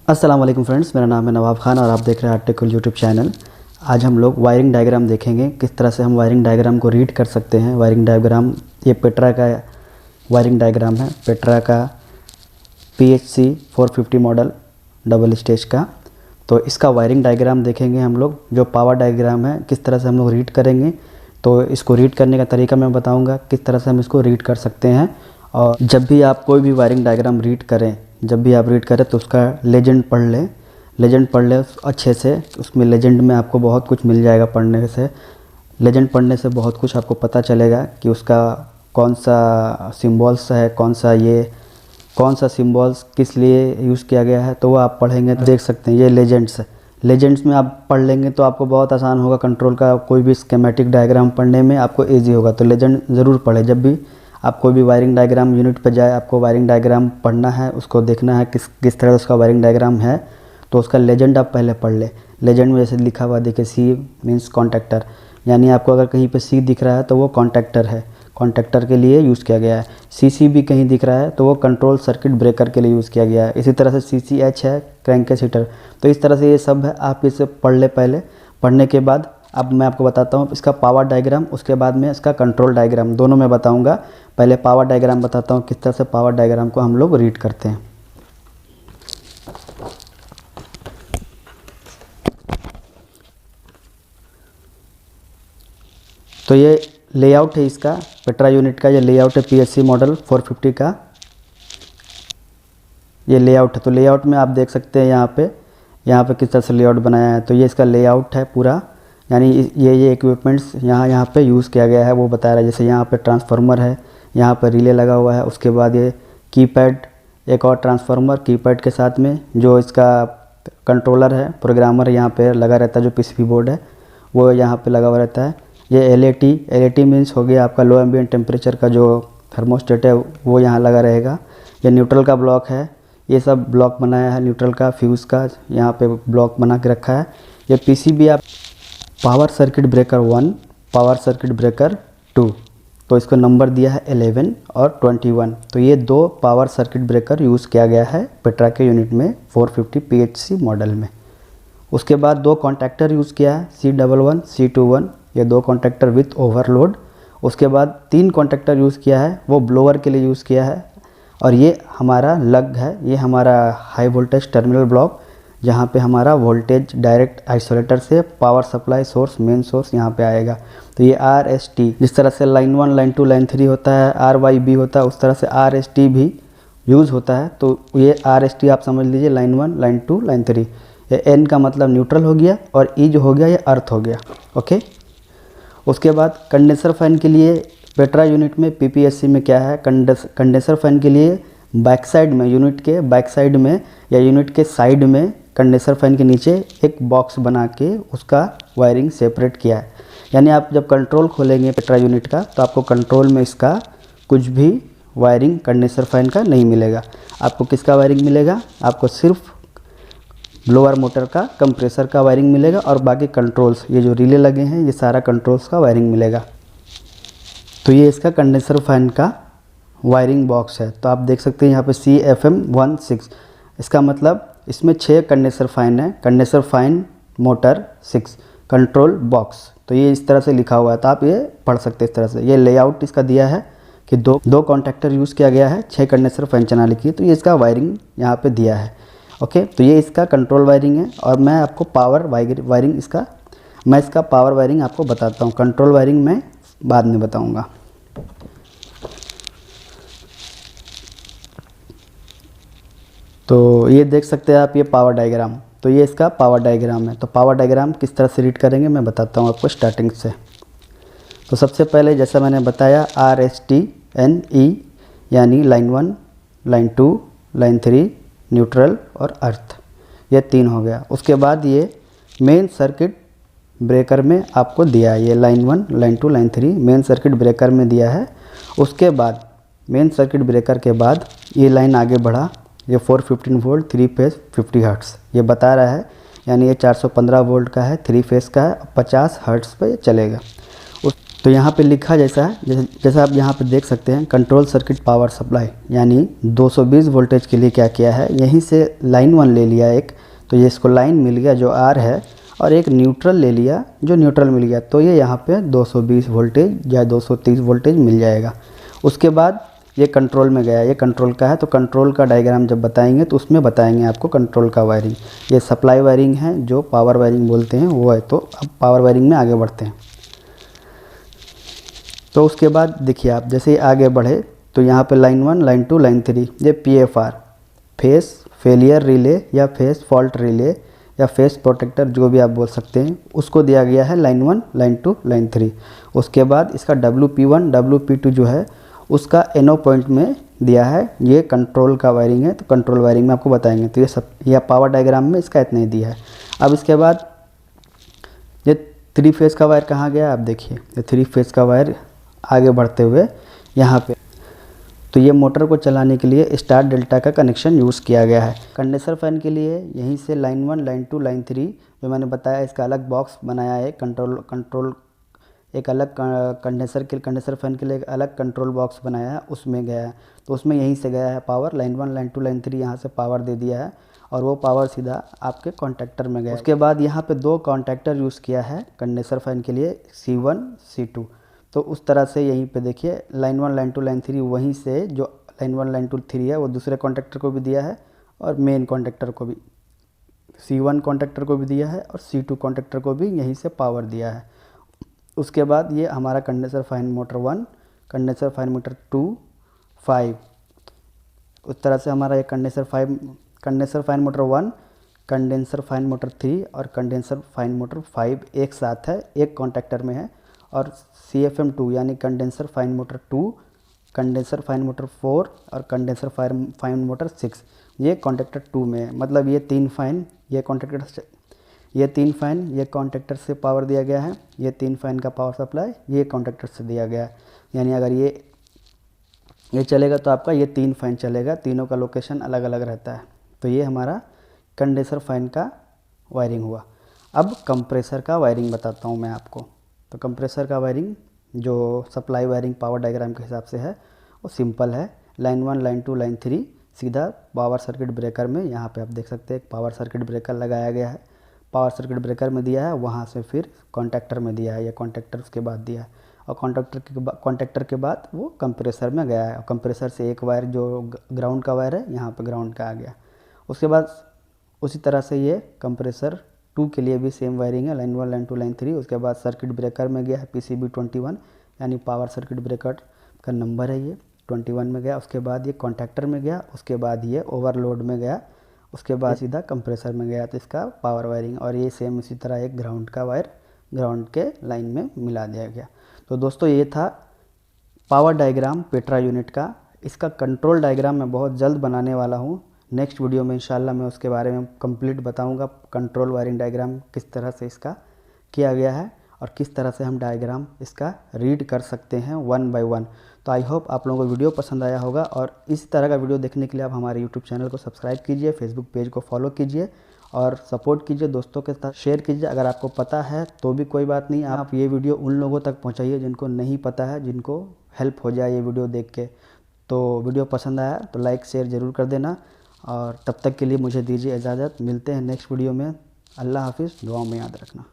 अस्सलाम वालेकुम फ्रेंड्स, मेरा नाम है नवाब खान और आप देख रहे हैं आर्टिकल यूट्यूब चैनल। आज हम लोग वायरिंग डायग्राम देखेंगे, किस तरह से हम वायरिंग डायग्राम को रीड कर सकते हैं। वायरिंग डायग्राम ये पेट्रा का वायरिंग डायग्राम है, पेट्रा का PHC 450 मॉडल डबल स्टेज का। तो इसका वायरिंग डायग्राम देखेंगे हम लोग, जो पावर डायग्राम है किस तरह से हम लोग रीड करेंगे। तो इसको रीड करने का तरीका मैं बताऊँगा, किस तरह से हम इसको रीड कर सकते हैं। और जब भी आप कोई भी वायरिंग डायग्राम रीड करें, जब भी आप रीड करें तो उसका लेजेंड पढ़ लें अच्छे से। उसमें लेजेंड में आपको बहुत कुछ मिल जाएगा पढ़ने से। लेजेंड पढ़ने से बहुत कुछ आपको पता चलेगा कि उसका कौन सा सिंबल्स है, कौन सा सिंबल्स किस लिए यूज़ किया गया है, तो वो आप पढ़ेंगे तो देख सकते हैं। ये लेजेंड्स है, लेजेंड्स में आप पढ़ लेंगे तो आपको बहुत आसान होगा। कंट्रोल का कोई भी स्कीमेटिक डायग्राम पढ़ने में आपको ईजी होगा। तो लेजेंड ज़रूर पढ़ें। जब भी आप कोई भी वायरिंग डायग्राम यूनिट पर जाए, आपको वायरिंग डायग्राम पढ़ना है, उसको देखना है किस तरह उसका वायरिंग डायग्राम है, तो उसका लेजेंड आप पहले पढ़ लें। लेजेंड में जैसे लिखा हुआ देखिए, C मीन्स कॉन्टैक्टर, यानी आपको अगर कहीं पे C दिख रहा है तो वो कॉन्टैक्टर है, कॉन्टैक्टर के लिए यूज़ किया गया है। CC भी कहीं दिख रहा है तो वो कंट्रोल सर्किट ब्रेकर के लिए यूज़ किया गया है। इसी तरह से CCH है क्रैंकेसेटर। तो इस तरह से ये सब है, आप इसे पढ़ ले। पहले पढ़ने के बाद अब मैं आपको बताता हूँ इसका पावर डायग्राम, उसके बाद में इसका कंट्रोल डायग्राम, दोनों मैं बताऊँगा। पहले पावर डायग्राम बताता हूँ, किस तरह से पावर डायग्राम को हम लोग रीड करते हैं। तो ये लेआउट है इसका, पेट्रा यूनिट का ये लेआउट है, PHC मॉडल 450 का ये लेआउट है। तो लेआउट में आप देख सकते हैं यहाँ पे किस तरह से लेआउट बनाया है। तो ये इसका लेआउट है पूरा, यानी ये इक्विपमेंट्स यहाँ पे यूज़ किया गया है वो बता रहा है। जैसे यहाँ पे ट्रांसफार्मर है, यहाँ पर रिले लगा हुआ है, उसके बाद ये कीपैड, एक और ट्रांसफार्मर कीपैड के साथ में, जो इसका कंट्रोलर है, प्रोग्रामर यहाँ पे लगा रहता है, जो PCB बोर्ड है वो यहाँ पे लगा हुआ रहता है। ये LAT मीन्स हो गया आपका लो एम्बिएंट टेम्परेचर का जो थर्मोस्टेट है वो यहाँ लगा रहेगा। ये न्यूट्रल का ब्लॉक है, ये सब ब्लॉक बनाया है न्यूट्रल का, फ्यूज़ का यहाँ पे ब्लॉक बना के रखा है। ये PCB आप power circuit breaker 1, power circuit breaker 2, तो इसको नंबर दिया है 11 और 21। तो ये दो पावर सर्किट ब्रेकर यूज़ किया गया है पेट्रा के यूनिट में 450 PHC मॉडल में। उसके बाद दो कॉन्टैक्टर यूज़ किया है, C11 C21, ये दो कॉन्टैक्टर विथ ओवरलोड। उसके बाद 3 कॉन्टैक्टर यूज़ किया है, वो ब्लोअर के लिए यूज़ किया है। और ये हमारा लग है, ये हमारा हाई वोल्टेज टर्मिनल ब्लॉक, जहाँ पे हमारा वोल्टेज डायरेक्ट आइसोलेटर से power supply source, main source यहाँ पे आएगा। तो ये RST, जिस तरह से लाइन 1 लाइन 2 लाइन 3 होता है, RYB होता है, उस तरह से RST भी यूज़ होता है। तो ये RST आप समझ लीजिए, लाइन 1 लाइन 2 लाइन 3। ये N का मतलब न्यूट्रल हो गया और E जो हो गया ये अर्थ हो गया। ओके। उसके बाद कंडेंसर फैन के लिए पेट्रा यूनिट में PPSC में क्या है, कंडेंसर फैन के लिए बैक साइड में, यूनिट के बैक साइड में या यूनिट के साइड में, कंडेंसर फैन के नीचे एक बॉक्स बना के उसका वायरिंग सेपरेट किया है। यानी आप जब कंट्रोल खोलेंगे पेट्रा यूनिट का तो आपको कंट्रोल में इसका कुछ भी वायरिंग कंडेंसर फैन का नहीं मिलेगा। आपको किसका वायरिंग मिलेगा? आपको सिर्फ ब्लोअर मोटर का, कंप्रेसर का वायरिंग मिलेगा और बाकी कंट्रोल्स, ये जो रिले लगे हैं ये सारा कंट्रोल्स का वायरिंग मिलेगा। तो ये इसका कंडेंसर फैन का वायरिंग बॉक्स है। तो आप देख सकते हैं यहाँ पे CFM16, इसका मतलब इसमें 6 कंडेंसर फैन है, condenser fan motor 6 control box. तो ये इस तरह से लिखा हुआ है, तो आप ये पढ़ सकते हैं इस तरह से। ये लेआउट इसका दिया है कि दो कॉन्टैक्टर यूज़ किया गया है, 6 कंडेंसर फैन चैनल की। तो ये इसका वायरिंग यहाँ पे दिया है। ओके। तो ये इसका कंट्रोल वायरिंग है और मैं आपको पावर वायरिंग इसका पावर वायरिंग आपको बताता हूँ। कंट्रोल वायरिंग मैं बाद में बताऊँगा। तो ये देख सकते हैं आप, ये पावर डायग्राम, तो ये इसका पावर डायग्राम है। तो पावर डायग्राम किस तरह से रीड करेंगे मैं बताता हूँ आपको स्टार्टिंग से। तो सबसे पहले जैसा मैंने बताया, RST NE यानी लाइन 1 लाइन 2 लाइन 3 न्यूट्रल और अर्थ, ये 3 हो गया। उसके बाद ये मेन सर्किट ब्रेकर में आपको दिया है, ये line 1 line 2 line 3 main circuit breaker में दिया है। उसके बाद मेन सर्किट ब्रेकर के बाद ये लाइन आगे बढ़ा, ये 415 वोल्ट 3 फेज़ 50 हर्ट्ज़ ये बता रहा है, यानी ये 415 वोल्ट का है, 3 फेज़ का है, 50 हर्ट्ज़ पे चलेगा। तो यहाँ पे लिखा जैसा है, जैसा आप यहाँ पे देख सकते हैं, कंट्रोल सर्किट पावर सप्लाई, यानी 220 वोल्टेज के लिए क्या किया है, यहीं से लाइन 1 ले लिया एक, तो ये इसको लाइन मिल गया जो आर है, और एक न्यूट्रल ले लिया जो न्यूट्रल मिल गया, तो ये यहाँ पे 220 वोल्टेज या 230 वोल्टेज मिल जाएगा। उसके बाद ये कंट्रोल में गया, ये कंट्रोल का है, तो कंट्रोल का डायग्राम जब बताएंगे तो उसमें बताएंगे आपको कंट्रोल का वायरिंग। ये सप्लाई वायरिंग है जो पावर वायरिंग बोलते हैं वो है। तो अब पावर वायरिंग में आगे बढ़ते हैं। तो उसके बाद देखिए आप जैसे ही आगे बढ़े तो यहाँ पे लाइन 1, लाइन 2, लाइन 3, ये PFR फेस फेलियर रिले या फेस फॉल्ट रिले या फेस प्रोटेक्टर जो भी आप बोल सकते हैं, उसको दिया गया है लाइन 1, लाइन 2, लाइन 3। उसके बाद इसका WP1, WP2 जो है उसका NO पॉइंट में दिया है। ये कंट्रोल का वायरिंग है, तो कंट्रोल वायरिंग में आपको बताएंगे। तो ये सब यह पावर डायग्राम में इसका इतना ही दिया है। अब इसके बाद ये 3 फेज़ का वायर कहाँ गया आप देखिए, ये 3 फेज़ का वायर आगे बढ़ते हुए यहाँ पे, तो ये मोटर को चलाने के लिए स्टार डेल्टा का कनेक्शन यूज़ किया गया है। कंडेंसर फ़ैन के लिए यहीं से लाइन 1, लाइन 2, लाइन 3 जो मैंने बताया, इसका अलग बॉक्स बनाया है। कंट्रोल एक अलग कंडेंसर फ़ैन के लिए एक अलग कंट्रोल बॉक्स बनाया है, उसमें गया है। तो उसमें यहीं से गया है पावर, लाइन 1, लाइन 2, लाइन 3 यहाँ से पावर दे दिया है, और वो पावर सीधा आपके कॉन्टैक्टर में गया। उसके बाद यहाँ पे 2 कॉन्टैक्टर यूज़ किया है कंडेंसर फ़ैन के लिए, C1, C2। तो उस तरह से यहीं पे देखिए लाइन 1, लाइन 2, लाइन 3 वहीं से जो लाइन 1, लाइन 2, 3 है वो दूसरे कॉन्टैक्टर को भी दिया है, और मेन कॉन्टैक्टर को भी, C1 कॉन्टैक्टर को भी दिया है, और C2 कॉन्टैक्टर को भी यहीं से पावर दिया है। उसके बाद ये हमारा condenser fan motor 1, condenser fan motor 2, 5, उस तरह से हमारा ये condenser fan motor 1, condenser fan motor 3 और कंडेंसर फ़ैन मोटर 5 एक साथ है, एक कॉन्टैक्टर में है। और CFM2 यानी condenser fan motor 2, condenser fan motor 4 और कंडेंसर फ़ैन मोटर 6 ये कॉन्टैक्टर 2 में है। मतलब ये 3 फ़ैन ये कॉन्टैक्टर से पावर दिया गया है, ये 3 फ़ैन का पावर सप्लाई ये कॉन्टैक्टर से दिया गया है। यानी अगर ये चलेगा तो आपका ये 3 फ़ैन चलेगा, तीनों का लोकेशन अलग अलग रहता है। तो ये हमारा कंडेंसर फ़ैन का वायरिंग हुआ। अब कंप्रेसर का वायरिंग बताता हूँ मैं आपको। तो कंप्रेसर का वायरिंग जो सप्लाई वायरिंग पावर डायग्राम के हिसाब से है वो सिंपल है। लाइन 1, लाइन 2, लाइन 3 सीधा पावर सर्किट ब्रेकर में, यहाँ पे आप देख सकते हैं एक पावर सर्किट ब्रेकर लगाया गया है, पावर सर्किट ब्रेकर में दिया है, वहाँ से फिर कॉन्टैक्टर में दिया है, या कॉन्टैक्टर उसके बाद दिया है, और कॉन्टैक्टर के बाद वो कंप्रेसर में गया है। और कंप्रेसर से एक वायर जो ग्राउंड का वायर है यहाँ पर ग्राउंड का आ गया। उसके बाद उसी तरह से ये कंप्रेसर 2 के लिए भी सेम वायरिंग है, लाइन 1, लाइन 2, लाइन 3। उसके बाद सर्किट ब्रेकर में गया है PCB21 यानी पावर सर्किट ब्रेकर का नंबर है ये 21 में गया। उसके बाद ये कॉन्टैक्टर में गया, उसके बाद ये ओवरलोड में गया, उसके बाद सीधा कंप्रेसर में गया। तो इसका पावर वायरिंग, और ये सेम इसी तरह एक ग्राउंड का वायर ग्राउंड के लाइन में मिला दिया गया। तो दोस्तों ये था पावर डायग्राम पेट्रा यूनिट का। इसका कंट्रोल डायग्राम मैं बहुत जल्द बनाने वाला हूँ। नेक्स्ट वीडियो में इंशाल्लाह मैं उसके बारे में कंप्लीट बताऊंगा, कंट्रोल वायरिंग डायग्राम किस तरह से इसका किया गया है और किस तरह से हम डायग्राम इसका रीड कर सकते हैं 1 बाय 1। तो आई होप आप लोगों को वीडियो पसंद आया होगा, और इस तरह का वीडियो देखने के लिए आप हमारे यूट्यूब चैनल को सब्सक्राइब कीजिए, फेसबुक पेज को फॉलो कीजिए और सपोर्ट कीजिए, दोस्तों के साथ शेयर कीजिए। अगर आपको पता है तो भी कोई बात नहीं, आप ये वीडियो उन लोगों तक पहुँचाइए जिनको नहीं पता है, जिनको हेल्प हो जाए ये वीडियो देख के। तो वीडियो पसंद आया तो लाइक शेयर ज़रूर कर देना, और तब तक के लिए मुझे दीजिए इजाज़त। मिलते हैं नेक्स्ट वीडियो में। अल्लाह हाफिज़, दुआओं में याद रखना।